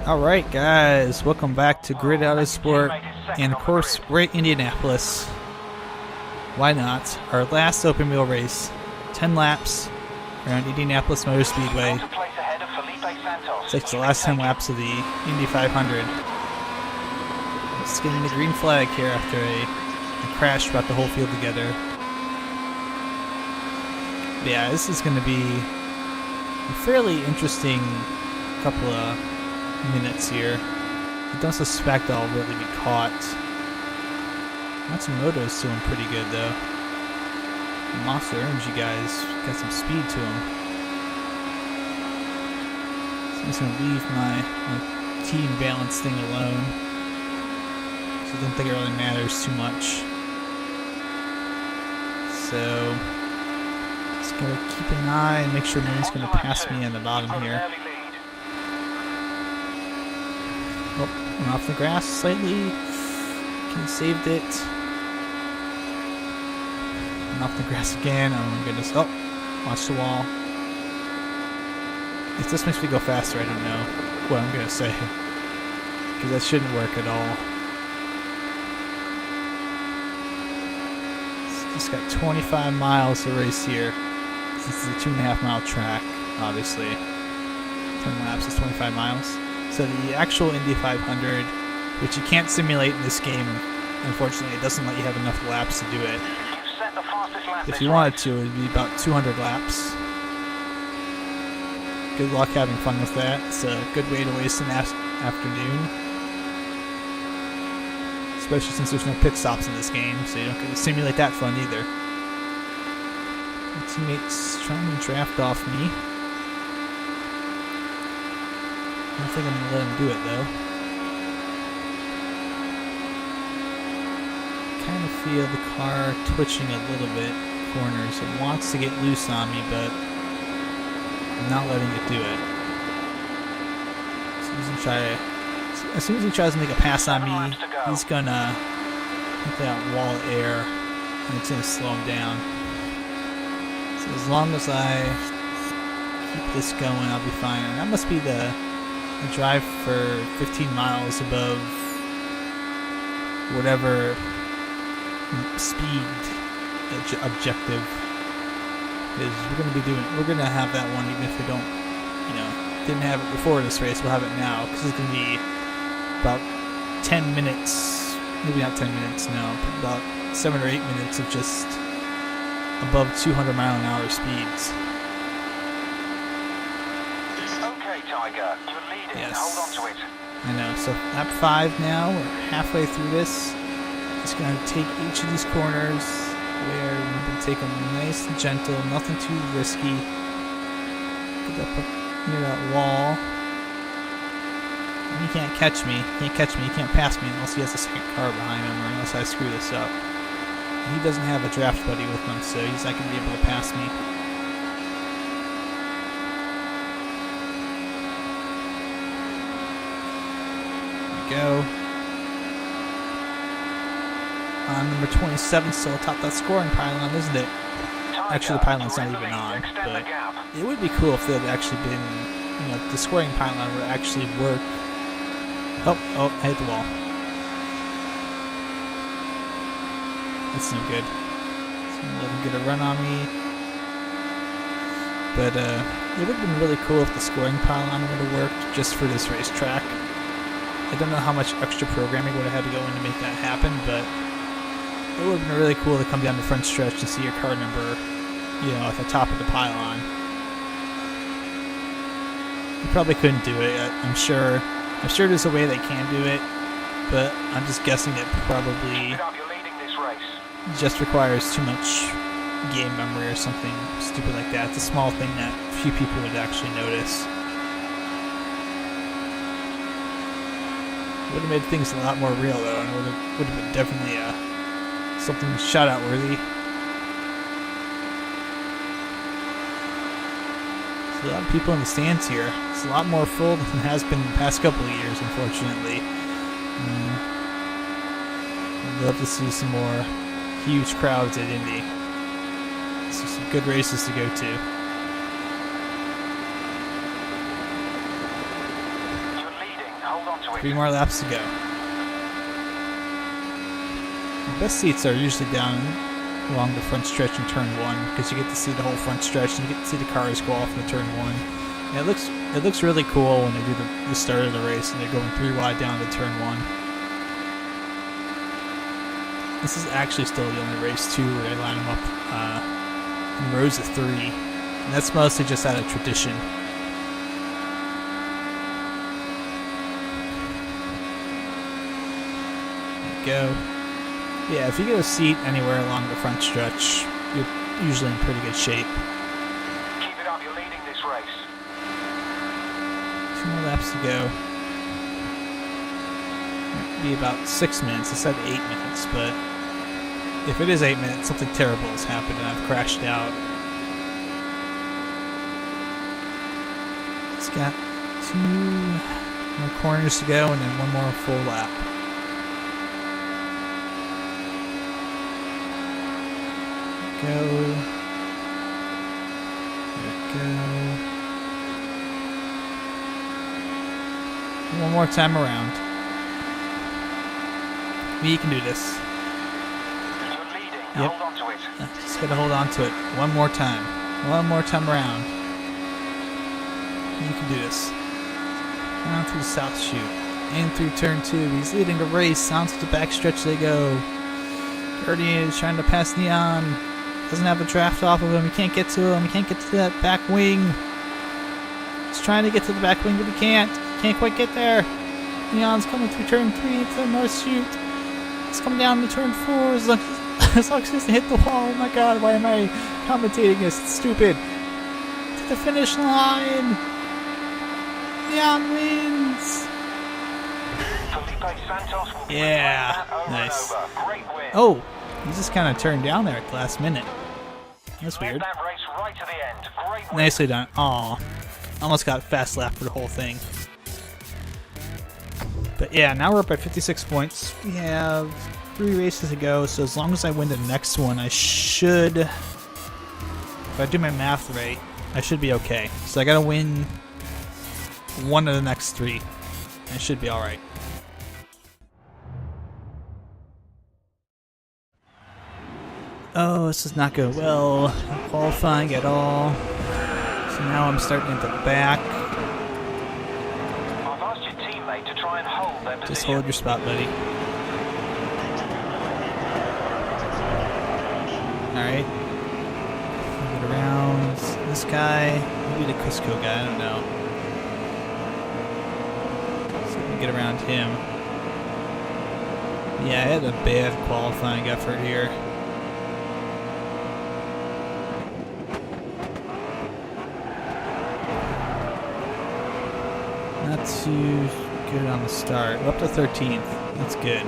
Alright guys, welcome back to Grid Autosport, and of course we're at Indianapolis. Why not? Our last open wheel race. 10 laps around Indianapolis Motor Speedway. It's like the last 10 laps of the Indy 500. Just getting the green flag here after a crash brought the whole field together. But yeah, this is going to be a fairly interesting couple of minutes here. I don't suspect I'll really be caught. Matsumoto's doing pretty good though. Monster Energy guys got some speed to him. So I'm just gonna leave my team balance thing alone. So I don't think it really matters too much. So just gonna keep an eye and make sure no one's gonna pass me on the bottom here. Oh, went off the grass slightly. Can saved it. Went off the grass again. Oh my goodness. Oh, watch the wall. If this makes me go faster, I don't know what I'm gonna say. Because that shouldn't work at all. Just got 25 miles to race here. This is a 2.5 mile track, obviously. 10 laps is 25 miles. So the actual Indy 500, which you can't simulate in this game, unfortunately, it doesn't let you have enough laps to do it. If you wanted to, it would be about 200 laps. Good luck having fun with that. It's a good way to waste an afternoon. Especially since there's no pit stops in this game, so you don't get to simulate that fun either. My teammate's trying to draft off me. I don't think I'm going to let him do it though. Kind of feel the car twitching a little bit, corners. It wants to get loose on me, but I'm not letting it do it. As soon as he tries to make a pass on me, he's going to hit that wall of air, and it's going to slow him down. So as long as I keep this going, I'll be fine. And that must be the drive for 15 miles above whatever speed objective is. We're gonna have that one even if we don't, didn't have it before this race. We'll have it now because it's gonna be about 10 minutes, maybe not 10 minutes, no, but about 7 or 8 minutes of just above 200 mile an hour speeds. Tiger, you're leading. Yes. Hold on to it. I know. So lap 5 now. We're halfway through this. Just gonna take each of these corners where we're gonna take them nice and gentle, nothing too risky. Get up near that wall. And he can't catch me. He can't pass me unless he has a second car behind him, or unless I screw this up. And he doesn't have a draft buddy with him, so he's not gonna be able to pass me. Go. Number 27 still atop that scoring pylon, isn't it? Actually, the pylon's not even on, but it would be cool if there had actually been, the scoring pylon would actually work. Oh, I hit the wall. That's no good. It's gonna let him get a run on me. But it would have been really cool if the scoring pylon would have worked just for this racetrack. I don't know how much extra programming would have had to go in to make that happen, but it would have been really cool to come down the front stretch and see your car number, at the top of the pylon. You probably couldn't do it. I'm sure there's a way they can do it, but I'm just guessing it probably just requires too much game memory or something stupid like that. It's a small thing that few people would actually notice. Would have made things a lot more real though, and would have been definitely something shout out worthy. There's a lot of people in the stands here. It's a lot more full than it has been in the past couple of years, unfortunately. I'd love to see some more huge crowds at Indy. So some good races to go to. hold on to it. 3 more laps to go. The best seats are usually down along the front stretch in turn 1 because you get to see the whole front stretch and you get to see the cars go off in the turn 1. And it looks really cool when they do the start of the race and they're going 3 wide down to turn 1. This is actually still the only race too where they line them up in rows of 3, and that's mostly just out of tradition. There you go. Yeah, if you get a seat anywhere along the front stretch, you're usually in pretty good shape. Keep it up, you're leading this race. 2 more laps to go. It'll be about 6 minutes. I said 8 minutes, but if it is 8 minutes, something terrible has happened and I've crashed out. It's got 2 more corners to go and then 1 more full lap. Go. There we go. 1 more time around. You can do this. You're leading. Yep. Hold on to it. Just gotta hold on to it. 1 more time. 1 more time around. You can do this. Down through the south chute. In through turn 2. He's leading the race. Down to the back stretch they go. Dirty is trying to pass Neon. Doesn't have a draft off of him. He can't get to him. He can't get to that back wing. He's trying to get to the back wing, but he can't. Can't quite get there. Neon's coming through turn 3 into the north chute. He's coming down to turn 4. As long as he doesn't hit the wall. Oh my god, why am I commentating this? It's stupid. To the finish line. Neon wins. Felipe Santos will be Yeah, that over nice. and over. Great win. Oh, he just kind of turned down there at the last minute. That's Led weird. that race right to the end. Great win. Nicely done. Aw. Almost got a fast lap for the whole thing. But yeah, now we're up at 56 points. We have 3 races to go, so as long as I win the next one, I should... If I do my math right, I should be okay. So I gotta win 1 of the next 3. I should be alright. Oh, this does not go well. Not qualifying at all. So now I'm starting at the back. I've asked your teammate to try and hold their position. Just hold your spot, buddy. Alright. Get around this guy. Maybe the Cusco guy, I don't know. See if we can get around him. Yeah, I had a bad qualifying effort here. Not too good on the start. We're up to 13th. That's good.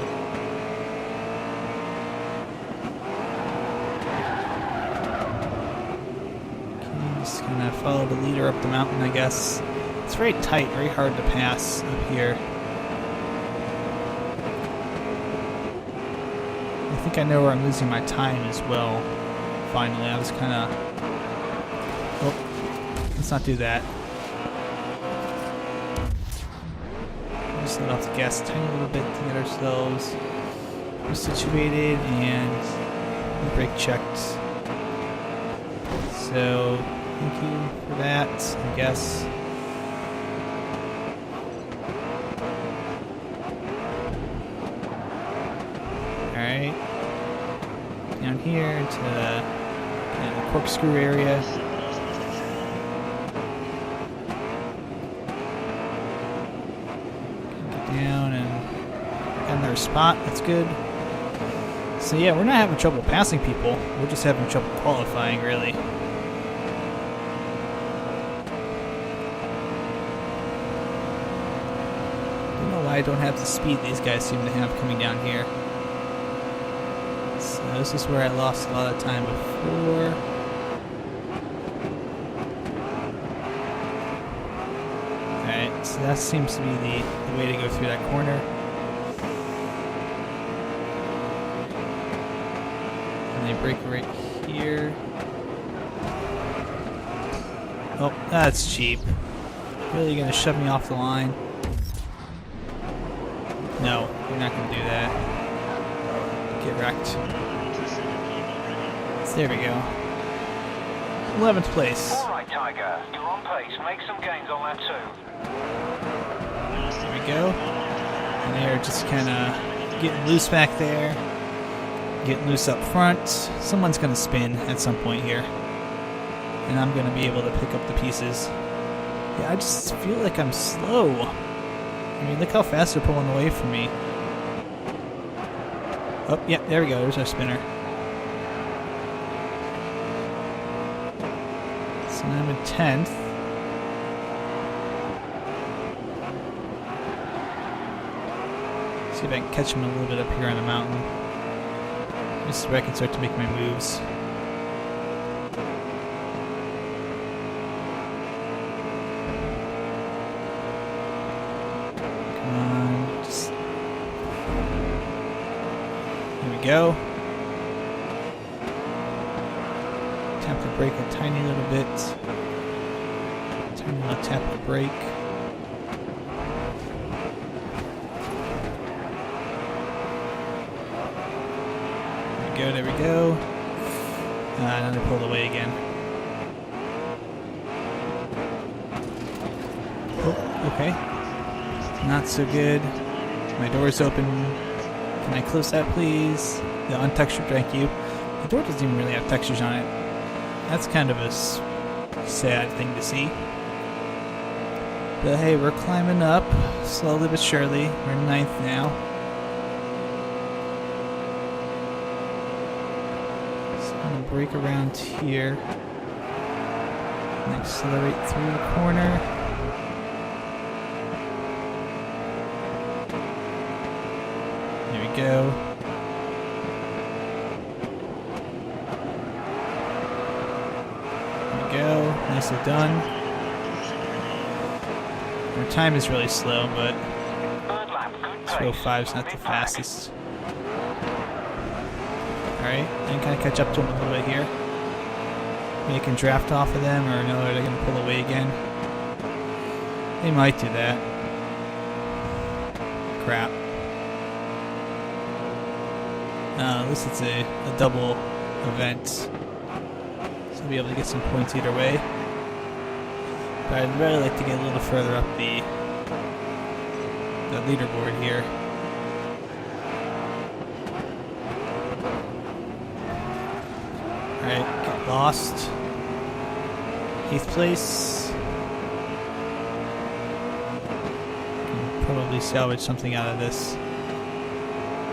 Okay, just gonna follow the leader up the mountain, I guess. It's very tight, very hard to pass up here. I think I know where I'm losing my time as well. Finally, I was kind of... Oh, let's not do that. Just let off the gas a tiny little bit to get ourselves situated and brake checked. So, thank you for that, I guess. Alright. Down here to the corkscrew area. Down and got another spot. That's good. So yeah, we're not having trouble passing people. We're just having trouble qualifying, really. Don't know why I don't have the speed these guys seem to have coming down here. So this is where I lost a lot of time before. Alright, so that seems to be the way to go through that corner. And they brake right here. Oh, that's cheap. Really gonna shove me off the line? No, you're not going to do that. Get wrecked. So there we go. 11th place. All right, Tiger. You're on pace. Make some gains on that too. There we go. And they're just kind of getting loose back there. Getting loose up front. Someone's going to spin at some point here. And I'm going to be able to pick up the pieces. Yeah, I just feel like I'm slow. I mean, look how fast they're pulling away from me. Oh, yeah, there we go. There's our spinner. So I'm in 10th. See if I can catch him a little bit up here on the mountain. This is where I can start to make my moves. Come on, just... There we go. Tap the brake a tiny little bit. Tiny little tap the brake. There we go. And then they pulled away again. Oh, okay. Not so good. My door's open. Can I close that, please? The untextured, thank you. The door doesn't even really have textures on it. That's kind of a sad thing to see. But hey, we're climbing up, slowly but surely. We're in 9th now. Brake around here and accelerate through the corner. There we go. There we go. Nicely done. Our time is really slow, but 2:05 is not the fastest. Alright, and kind of catch up to them a little bit here. Maybe I can draft off of them, or no, they're going to pull away again. They might do that. Crap. At least it's a double event. So I'll be able to get some points either way. But I'd really like to get a little further up the leaderboard here. Alright, get lost. 8th place. Can probably salvage something out of this.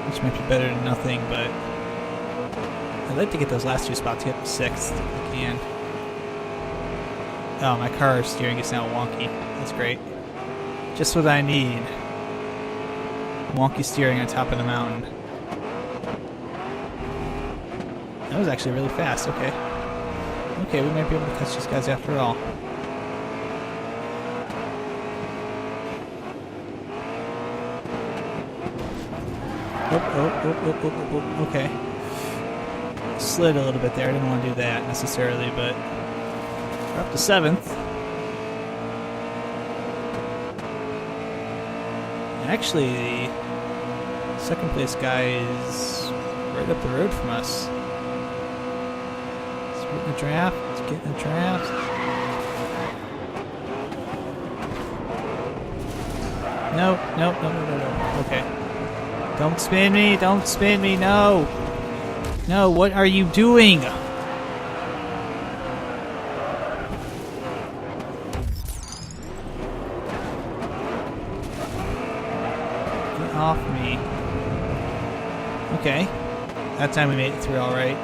Which might be better than nothing, but I'd like to get those last 2 spots, get to 6th if I can. Oh, my car steering is now wonky. That's great. Just what I need. Wonky steering on top of the mountain. That was actually really fast, okay. Okay, we might be able to catch these guys after all. Oh, okay. Slid a little bit there, I didn't want to do that necessarily, but we're up to 7th. Actually, the 2nd place guy is right up the road from us. Getting a draft. Let's get in a draft. No. Okay. Don't spin me. Don't spin me. No. No, what are you doing? Get off me. Okay. That time we made it through all right.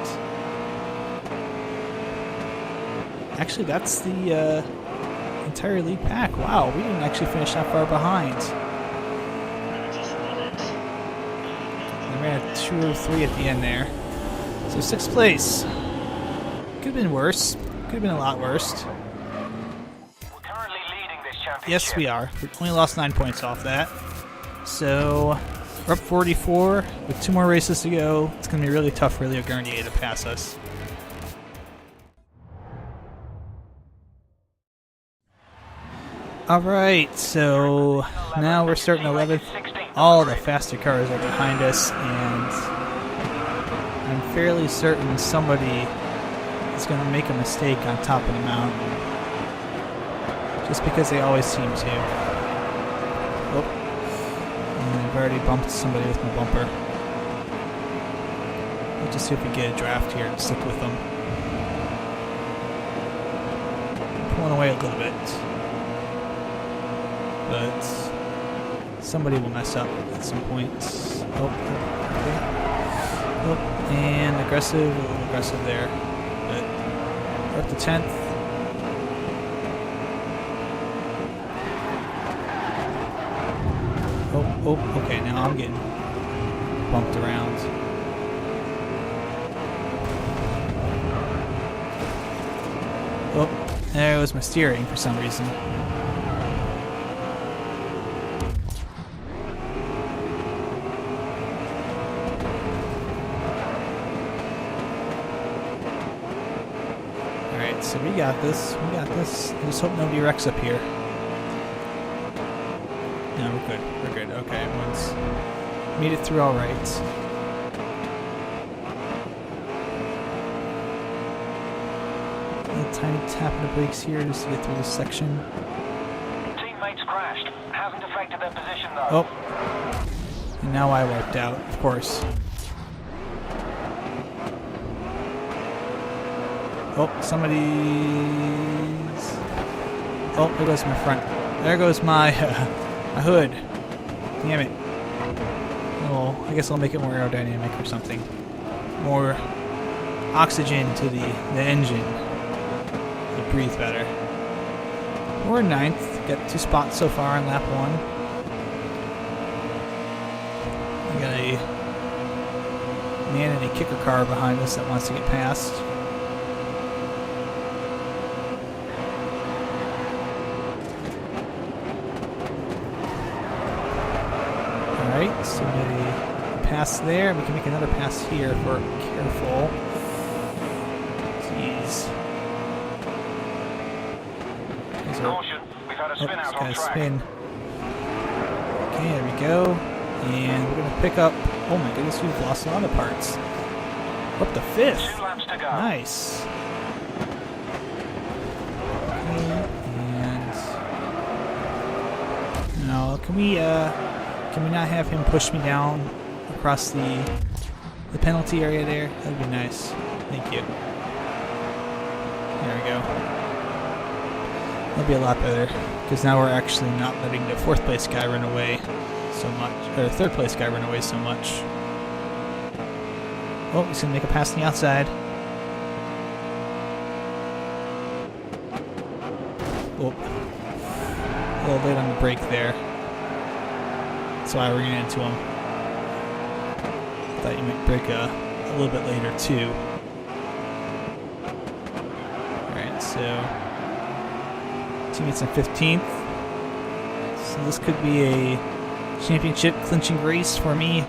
Actually, that's the entire lead pack. Wow, we didn't actually finish that far behind. We ran a 2:03 at the end there. So 6th place. Could have been worse. Could have been a lot worse. We're currently leading this championship. Yes, we are. We only lost 9 points off that. So we're up 44 with 2 more races to go. It's going to be really tough for Leo Garnier to pass us. Alright, so now we're starting 11th all the faster cars are behind us, and I'm fairly certain somebody is going to make a mistake on top of the mountain. Just because they always seem to. Oh. And I've already bumped somebody with my bumper. Let's just see if we get a draft here and stick with them. Pulling away a little bit. But somebody will mess up at some point. Oh, okay. Oh, and aggressive, a little aggressive there. But we're up to 10th. Oh, okay, now I'm getting bumped around. Oh, there was my steering for some reason. Alright, so we got this. We got this. I just hope nobody wrecks up here. No, we're good. We're good. Okay, everyone's made it through all right. A tiny tap of the brakes here just to get through this section. Teammates crashed. Hasn't affected their position though. Oh. And now I wiped out, of course. Oh, somebody's... Oh, there goes my front. There goes my... my hood. Damn it. Oh, I guess I'll make it more aerodynamic or something. More oxygen to the engine. It'll breathe better. We're 9th. Got 2 spots so far on lap 1. We got a man in a kicker car behind us that wants to get past. Alright, so we pass there. We can make another pass here if we're careful. Jeez. Caution, we've had a spin out on track. Spin. Okay, there we go. And we're going to pick up... Oh my goodness, we've lost a lot of parts. We're up to 5th. 2 laps to go. Nice. Okay, and... Now, can we not have him push me down across the penalty area there? That'd be nice. Thank you. There we go. That'll be a lot better, because now we're actually not letting the 4th place guy run away so much, or 3rd place guy run away so much. Oh, he's gonna make a pass on the outside. Oh, a little late on the brake there. That's why I ran into him. Thought you might brake a little bit later too. Alright, so teammates in 15th. So this could be a championship clinching race for me.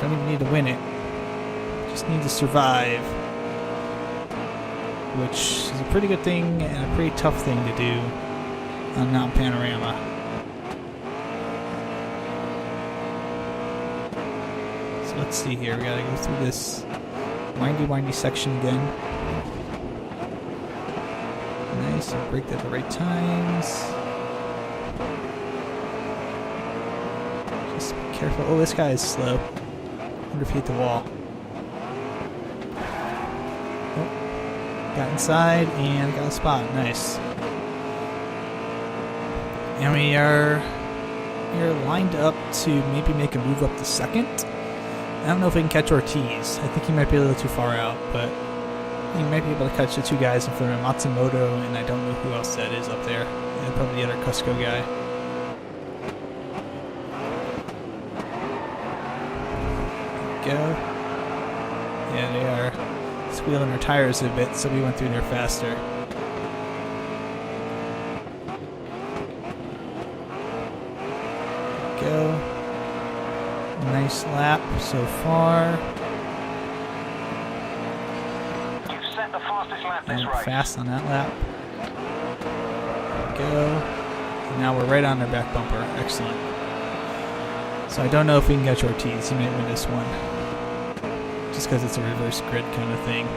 Don't even need to win it. Just need to survive. Which is a pretty good thing and a pretty tough thing to do on Mount Panorama. So let's see here. We gotta go through this windy section again. Nice, and brake at the right times. Just be careful. Oh, this guy is slow. I wonder if he hit the wall. Oh, got inside and got a spot. Nice. And we are lined up to maybe make a move up to 2nd. I don't know if we can catch Ortiz. I think he might be a little too far out, but he might be able to catch the 2 guys in front of Matsumoto, and I don't know who else that is up there. And probably the other Cusco guy. There we go. Yeah, they are squealing their tires a bit, so we went through there faster. Go. Nice lap so far. You've set the fastest lap this And race. fast on that lap. Go. And now we're right on their back bumper. Excellent. So I don't know if we can catch Ortiz. He might win this one. Just because it's a reverse grid kind of thing.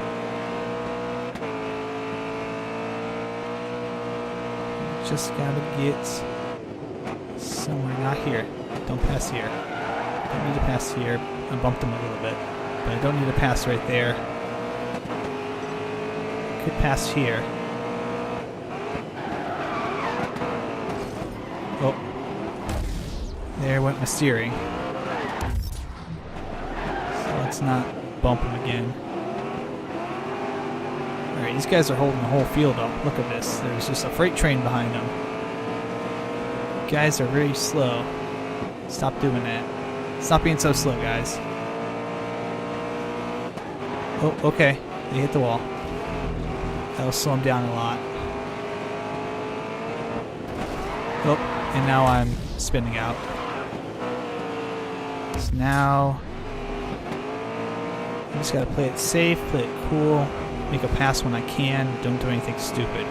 Just gotta get somewhere. Not here. Don't pass here. Don't need to pass here. I bumped him a little bit. But I don't need to pass right there. Could pass here. Oh. There went my steering. So let's not bump him again. Alright, these guys are holding the whole field up. Look at this. There's just a freight train behind them. You guys are very slow. Stop doing that. Stop being so slow, guys. Oh, okay. They hit the wall. That'll slow them down a lot. Oh, and now I'm spinning out. So now I just gotta play it safe, play it cool, make a pass when I can, don't do anything stupid.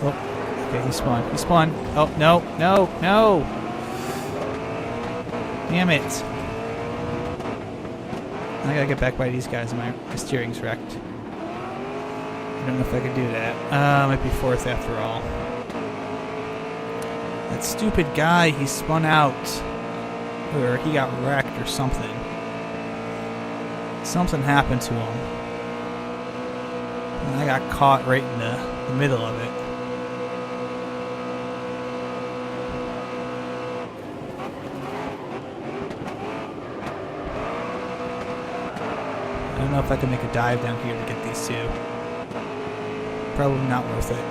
Oh, okay, he spun. He spun. Oh, no, no, no! Damn it. I gotta get back by these guys. My steering's wrecked. I don't know if I can do that. Might be fourth after all. That stupid guy, he spun out. Or he got wrecked or something. Something happened to him. And I got caught right in the middle of it. I don't know if I can make a dive down here to get these two. Probably not worth it.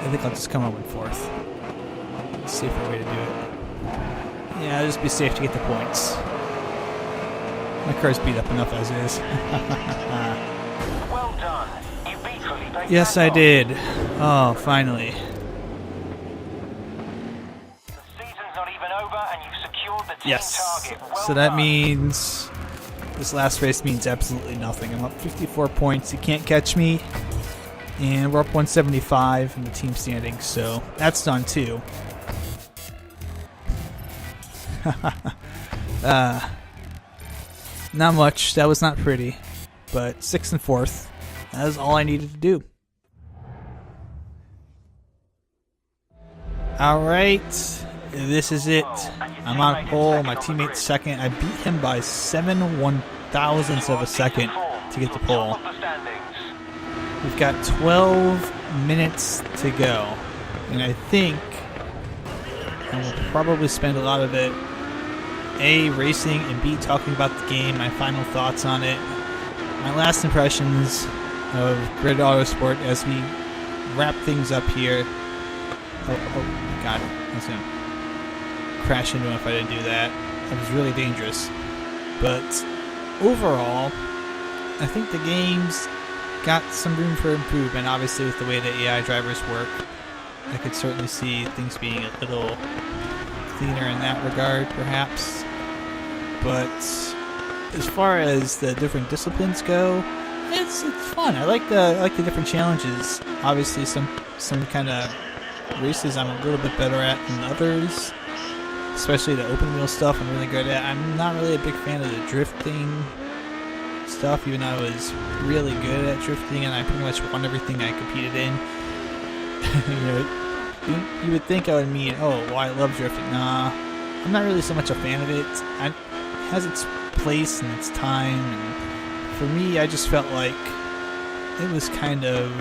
I think I'll just come up in fourth. Safer way to do it. Yeah, I'll just be safe to get the points. My car's beat up enough as is. Well done. You beat Felipe. Yes, I did. Oh, finally. The season's not even over and you've secured the team Yes. target. Well So that done. means this last race means absolutely nothing. I'm up 54 points. You can't catch me. And we're up 175 in the team standings, so that's done too. Not much. That was not pretty. But 6th and 4th. That is all I needed to do. Alright. This is it. I'm on pole. My teammate's second. I beat him by 7 1/1000ths of a second to get the pole. We've got 12 minutes to go. And I think I will probably spend a lot of it A, racing, and B, talking about the game, my final thoughts on it, my last impressions of Grid Autosport as we wrap things up here. Oh, God. I was going to crash into him if I didn't do that. That was really dangerous. But overall, I think the game's got some room for improvement. Obviously, with the way the AI drivers work, I could certainly see things being a little cleaner in that regard, perhaps. But as far as the different disciplines go, it's fun. I like the different challenges. Obviously, some kind of races I'm a little bit better at than others. Especially the open wheel stuff I'm really good at. I'm not really a big fan of the drifting stuff, even though I was really good at drifting and I pretty much won everything I competed in. You would think I would mean, oh, well, I love drifting. Nah, I'm not really so much a fan of it. It has its place and its time, and for me, I just felt like it was kind of,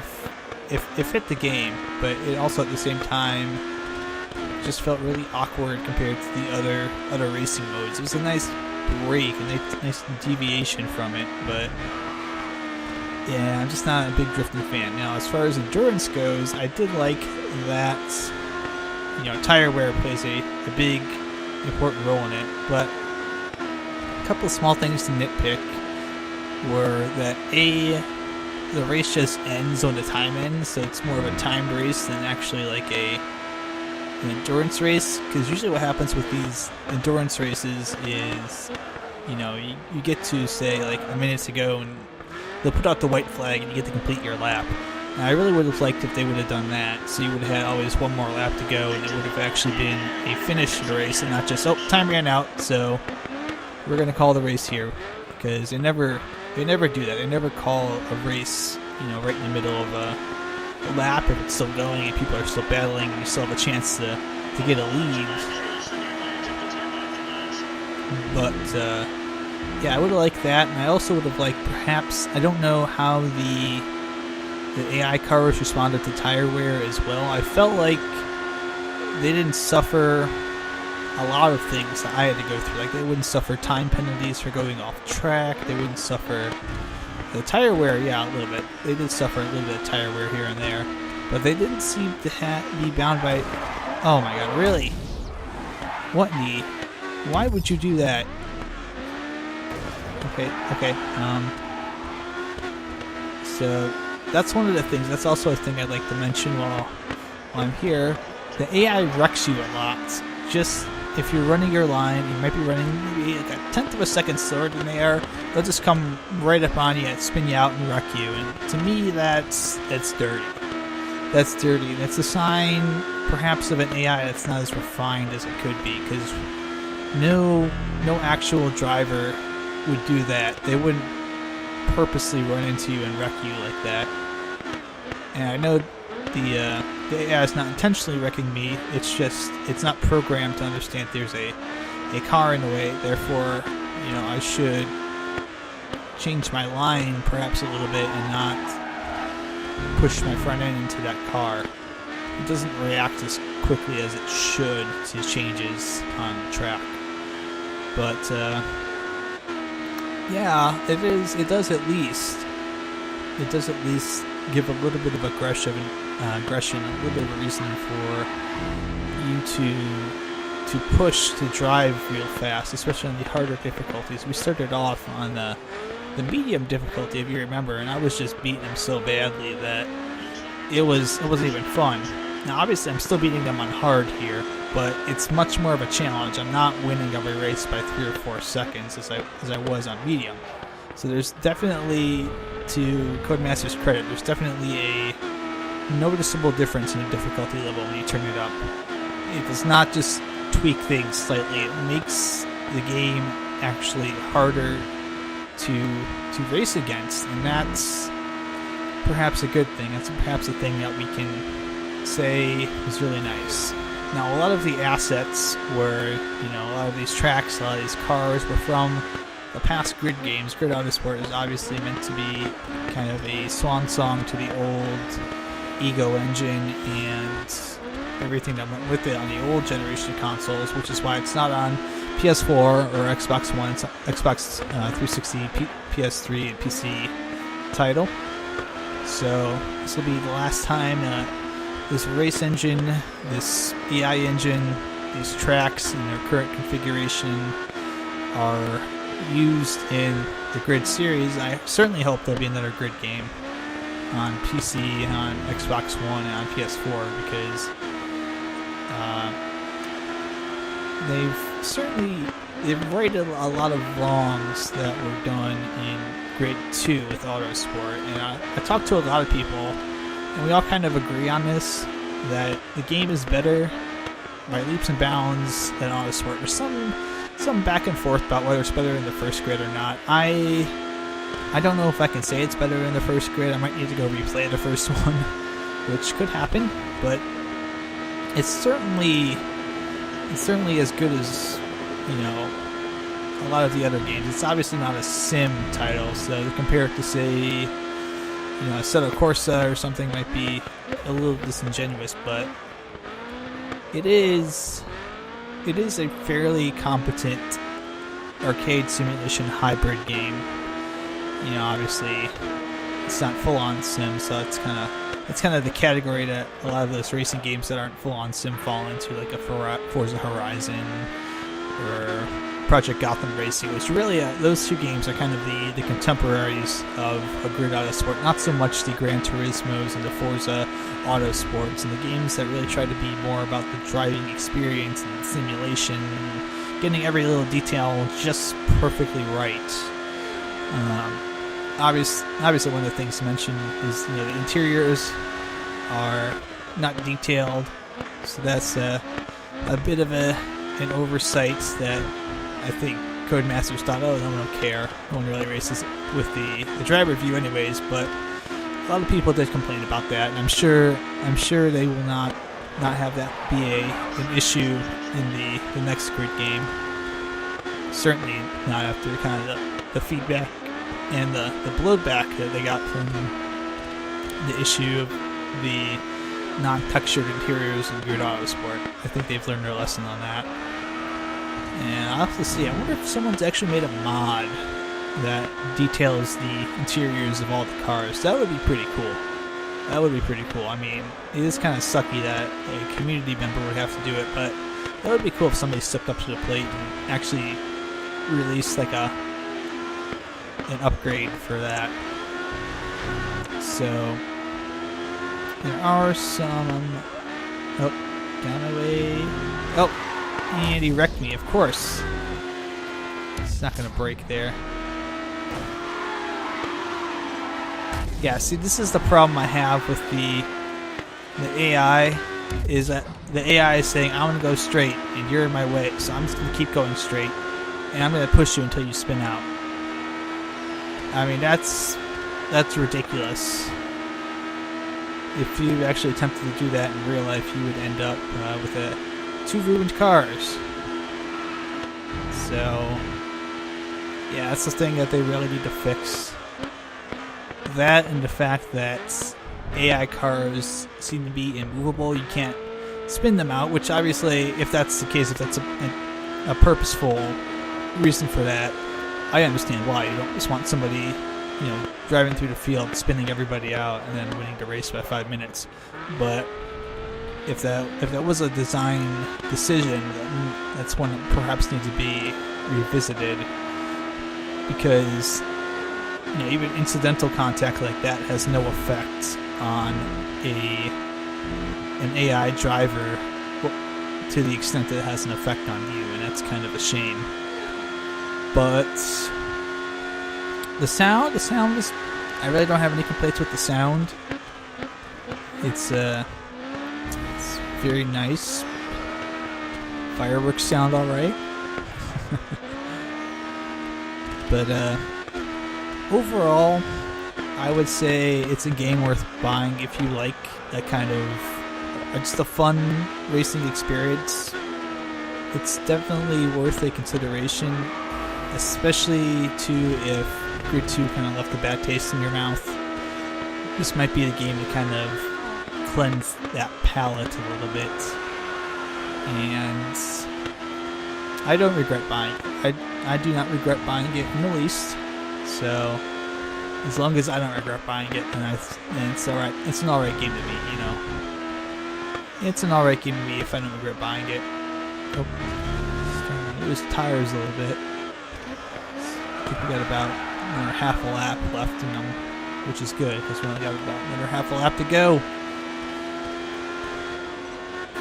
it fit the game, but it also at the same time just felt really awkward compared to the other racing modes. It was a nice break, a nice deviation from it, but yeah, I'm just not a big drifting fan. Now, as far as endurance goes, I did like that, tire wear plays a big, important role in it, but a couple of small things to nitpick were that the race just ends when the time ends, so it's more of a timed race than actually like an endurance race, because usually what happens with these endurance races is you know, you get to say like a minute to go and they'll put out the white flag and you get to complete your lap. Now, I really would have liked if they would have done that, so you would have had always one more lap to go, and it would have actually been a finish to the race, and not just, oh, time ran out, so we're going to call the race here, because they never do that. They never call a race, you know, right in the middle of a lap if it's still going and people are still battling and you still have a chance to get a lead. But yeah, I would have liked that, and I also would have liked perhaps, I don't know how the AI cars responded to tire wear as well. I felt like they didn't suffer a lot of things that I had to go through. Like, they wouldn't suffer time penalties for going off track. They wouldn't suffer the tire wear. Yeah, a little bit. They did suffer a little bit of tire wear here and there, but they didn't seem to be bound by. Oh my God! Really? What in the? Why would you do that? Okay. So that's one of the things. That's also a thing I'd like to mention while I'm here. The AI wrecks you a lot. Just if you're running your line, you might be running maybe like a tenth of a second slower than they are. They'll just come right up on you and spin you out and wreck you. And to me, that's dirty. That's dirty. And it's a sign, perhaps, of an AI that's not as refined as it could be. Because no actual driver would do that. They wouldn't purposely run into you and wreck you like that. And I know the AI is not intentionally wrecking me. It's just, it's not programmed to understand there's a car in the way. Therefore, you know, I should change my line perhaps a little bit and not push my front end into that car. It doesn't react as quickly as it should to changes on the track. But yeah, it does at least give a little bit of aggression, a little bit of a reason for you to push to drive real fast, especially on the harder difficulties. We started off on the medium difficulty, if you remember, and I was just beating them so badly that it wasn't even fun. Now, obviously, I'm still beating them on hard here, but it's much more of a challenge. I'm not winning every race by 3 or 4 seconds as I was on medium. So there's definitely, to Codemasters' credit, there's definitely a noticeable difference in the difficulty level when you turn it up. It does not just tweak things slightly. It makes the game actually harder to race against, and that's perhaps a good thing. That's perhaps a thing that we can say is really nice. Now, a lot of the assets were, you know, a lot of these tracks, a lot of these cars were from the past Grid games. Grid Autosport is obviously meant to be kind of a swan song to the old Ego engine and everything that went with it on the old generation of consoles, which is why it's not on PS4 or Xbox One. It's Xbox 360, PS3, and PC title. So this will be the last time this race engine, this AI engine, these tracks in their current configuration are used in the Grid series. I certainly hope there'll be another Grid game on PC, on Xbox One, and on PS4, because they've righted a lot of wrongs that were done in Grid 2 with Autosport. And I talked to a lot of people, and we all kind of agree on this, that the game is better by leaps and bounds than Autosport. There's some back and forth about whether it's better in the first Grid or not. I don't know if I can say it's better in the first Grid. I might need to go replay the first one, which could happen, but it's certainly as good as, you know, a lot of the other games. It's obviously not a sim title, so to compare it to, say, you know, Assetto Corsa or something might be a little disingenuous, but it is a fairly competent arcade simulation hybrid game. You know, obviously it's not full-on sim, so it's kind of the category that a lot of those racing games that aren't full-on sim fall into, like a Forza Horizon or Project Gotham Racing, which really, those two games are kind of the contemporaries of a Grid Autosport, not so much the Gran Turismos and the Forza Autosports, and the games that really try to be more about the driving experience and simulation, getting every little detail just perfectly right. Obviously, one of the things mentioned is the interiors are not detailed, so that's a bit of an oversight that I think Codemasters thought, oh, no one will care. No one really races with the driver view anyways, but a lot of people did complain about that, and I'm sure they will not have that be an issue in the next Grid game. Certainly not after kind of the feedback and the blowback that they got from the issue of the non-textured interiors in Grid Autosport. I think they've learned their lesson on that. And I'll have to see. I wonder if someone's actually made a mod that details the interiors of all the cars. That would be pretty cool. That would be pretty cool. I mean, it is kind of sucky that a community member would have to do it, but that would be cool if somebody stepped up to the plate and actually released like an upgrade for that. So there are some. Oh, down my way. Oh, and he wrecked me. Of course, it's not gonna break there. Yeah, see, this is the problem I have with the AI, is that the AI is saying, I'm going to go straight, and you're in my way, so I'm just going to keep going straight, and I'm going to push you until you spin out. I mean, that's ridiculous. If you actually attempted to do that in real life, you would end up with two ruined cars. So, yeah, that's the thing that they really need to fix. That and the fact that AI cars seem to be immovable. You can't spin them out, which obviously, if that's the case, if that's a purposeful reason for that, I understand why. You don't just want somebody, driving through the field, spinning everybody out, and then winning the race by 5 minutes. But if that was a design decision, that's one that perhaps needs to be revisited, because even incidental contact like that has no effect on an AI driver to the extent that it has an effect on you, and that's kind of a shame. But the sound is, I really don't have any complaints with the sound. It's very nice. Fireworks sound alright. But overall, I would say it's a game worth buying if you like that kind of just a fun racing experience. It's definitely worth a consideration, especially too if Grid 2 kind of left a bad taste in your mouth. This might be the game to kind of cleanse that palate a little bit. And I don't regret buying it. I do not regret buying it in the least. So as long as I don't regret buying it, then it's alright. It's an alright game to me, It's an alright game to me if I don't regret buying it. Oh, it was tires a little bit. I think we got about another half a lap left in them, which is good because we only got about another half a lap to go.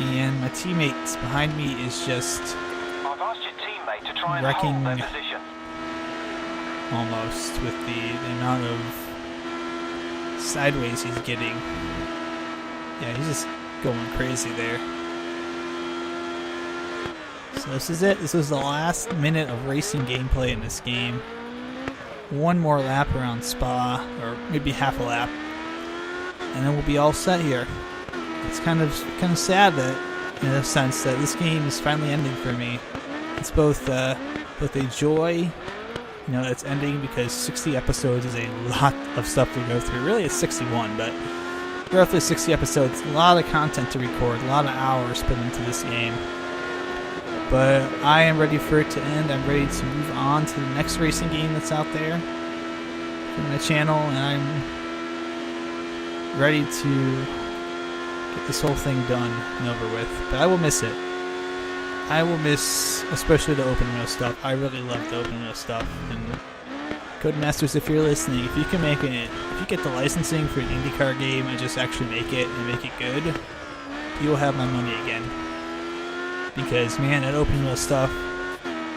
And my teammates behind me is just I've asked your teammate to try and wrecking hold their position. Almost with the amount of sideways he's getting. Yeah, he's just going crazy there. So this is it. This is the last minute of racing gameplay in this game. One more lap around Spa, or maybe half a lap, and then we'll be all set here. It's kind of sad that, in a sense, that this game is finally ending for me. It's both a joy, it's ending because 60 episodes is a lot of stuff to go through. Really, it's 61, but roughly 60 episodes, a lot of content to record, a lot of hours put into this game. But I am ready for it to end. I'm ready to move on to the next racing game that's out there from my channel, and I'm ready to get this whole thing done and over with. But I will miss it. I will miss especially the open wheel stuff. I really love the open wheel stuff. And Codemasters, if you're listening, if you can make it, if you get the licensing for an IndyCar game and just actually make it and make it good, you will have my money again. Because man, that open wheel stuff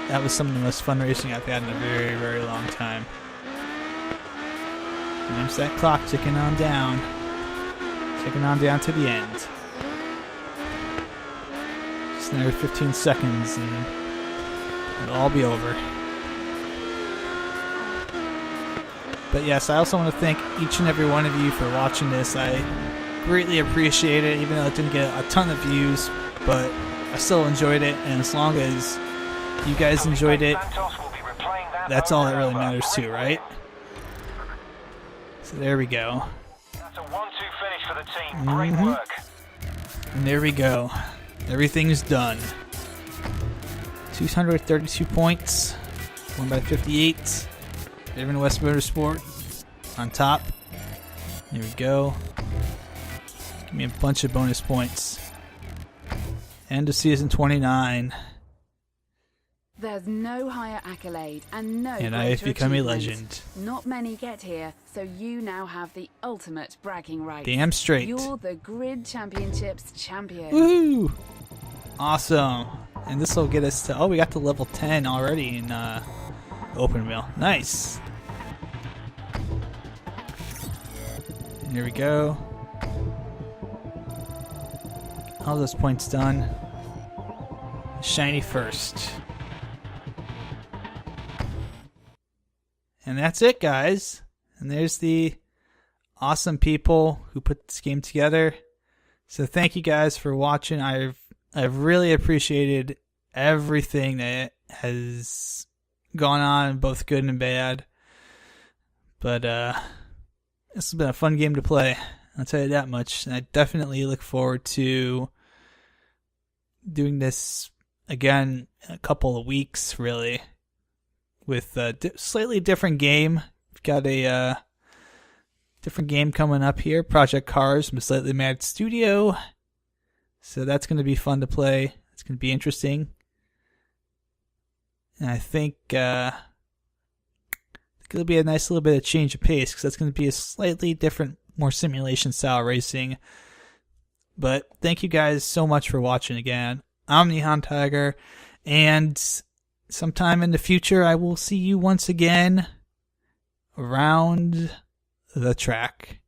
that was some of the most fun racing I've had in a very, very long time. And there's that clock ticking on down to the end. Just another 15 seconds and it'll all be over. But yes, I also want to thank each and every one of you for watching this. I greatly appreciate it, even though it didn't get a ton of views, but I still enjoyed it, and as long as you guys enjoyed it, that's all that really matters too, right? So there we go. That's a 1-2 finish for the team. Great work. And there we go. Everything's done. 232 points. Won by 58. David West Motorsport on top. There we go. Give me a bunch of bonus points. End of season 29. There's no higher accolade and no And I have greater become a achievement. legend. Not many get here, so you now have the ultimate bragging rights. Damn straight. You're the Grid Championships champion. Woohoo! Awesome. And this will get us to... Oh, we got to level 10 already in open wheel. Nice. And here we go. All those points done. Shiny first. And that's it, guys. And there's the awesome people who put this game together. So thank you guys for watching. I've really appreciated everything that has gone on, both good and bad. But this has been a fun game to play. I'll tell you that much. And I definitely look forward to doing this again in a couple of weeks, really, with a slightly different game. We've got a different game coming up here, Project Cars from Slightly Mad Studio. So that's going to be fun to play. It's going to be interesting. And I think it'll be a nice little bit of change of pace, because that's going to be a slightly different, more simulation style racing. But thank you guys so much for watching again. I'm NihonTiger, and sometime in the future I will see you once again around the track.